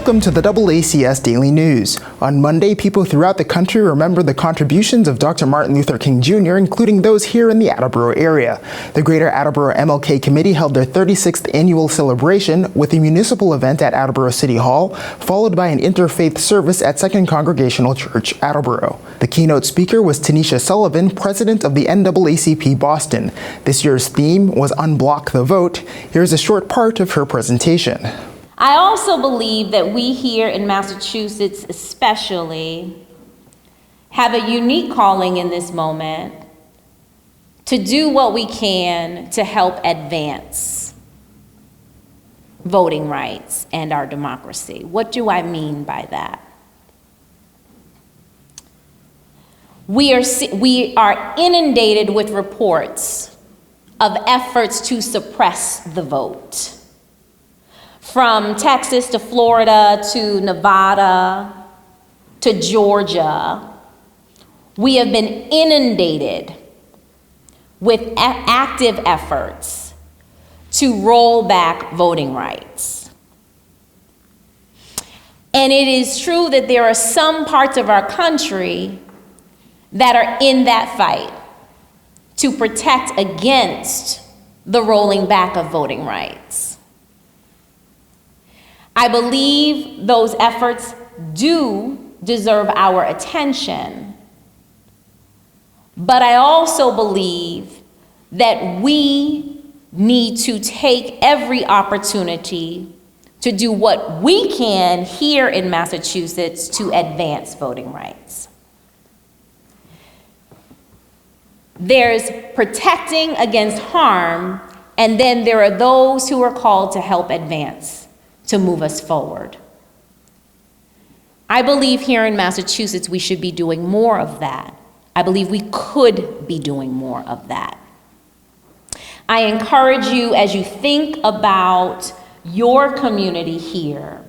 Welcome to the DoubleACS Daily News. On Monday, people throughout the country remember the contributions of Dr. Martin Luther King Jr., including those here in the Attleboro area. The Greater Attleboro MLK Committee held their 36th annual celebration with a municipal event at Attleboro City Hall, followed by an interfaith service at Second Congregational Church, Attleboro. The keynote speaker was Tanisha Sullivan, president of the NAACP Boston. This year's theme was Unblock the Vote. Here's a short part of her presentation. I also believe that we here in Massachusetts especially have a unique calling in this moment to do what we can to help advance voting rights and our democracy. What do I mean by that? We are inundated with reports of efforts to suppress the vote. From Texas to Florida to Nevada to Georgia, we have been inundated with active efforts to roll back voting rights. And it is true that there are some parts of our country that are in that fight to protect against the rolling back of voting rights. I believe those efforts do deserve our attention, but I also believe that we need to take every opportunity to do what we can here in Massachusetts to advance voting rights. There's protecting against harm, and then there are those who are called to help advance, to move us forward. I believe here in Massachusetts we should be doing more of that. I believe we could be doing more of that. I encourage you, as you think about your community here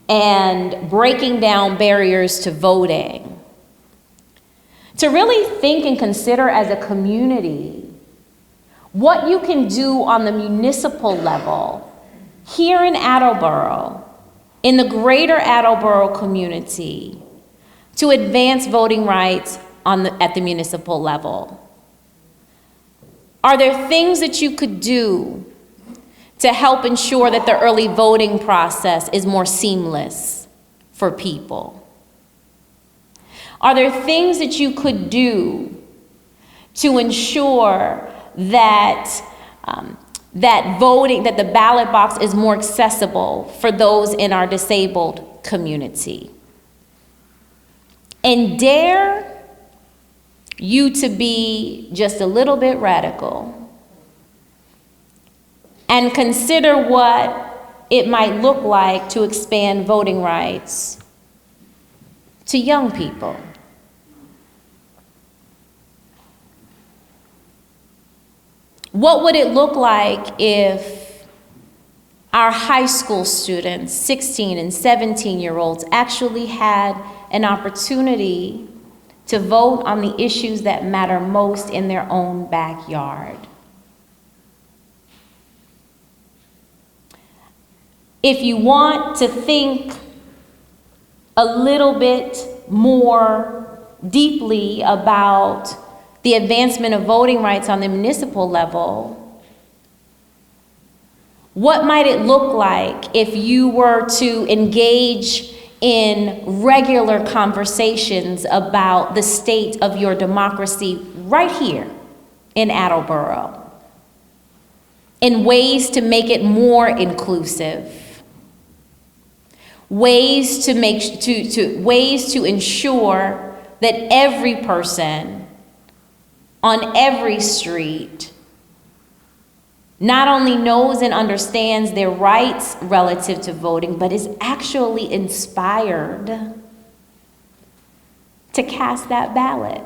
and breaking down barriers to voting, to really think and consider as a community what you can do on the municipal level here in Attleboro, in the Greater Attleboro community, to advance voting rights at the municipal level. Are there things that you could do to help ensure that the early voting process is more seamless for people? Are there things that you could do to ensure that that the ballot box is more accessible for those in our disabled community? And dare you to be just a little bit radical and consider what it might look like to expand voting rights to young people. What would it look like if our high school students, 16 and 17-year-olds, actually had an opportunity to vote on the issues that matter most in their own backyard? If you want to think a little bit more deeply about the advancement of voting rights on the municipal level, what might it look like if you were to engage in regular conversations about the state of your democracy right here in Attleboro, in ways to make it more inclusive, ways to ensure that every person on every street not only knows and understands their rights relative to voting, but is actually inspired to cast that ballot?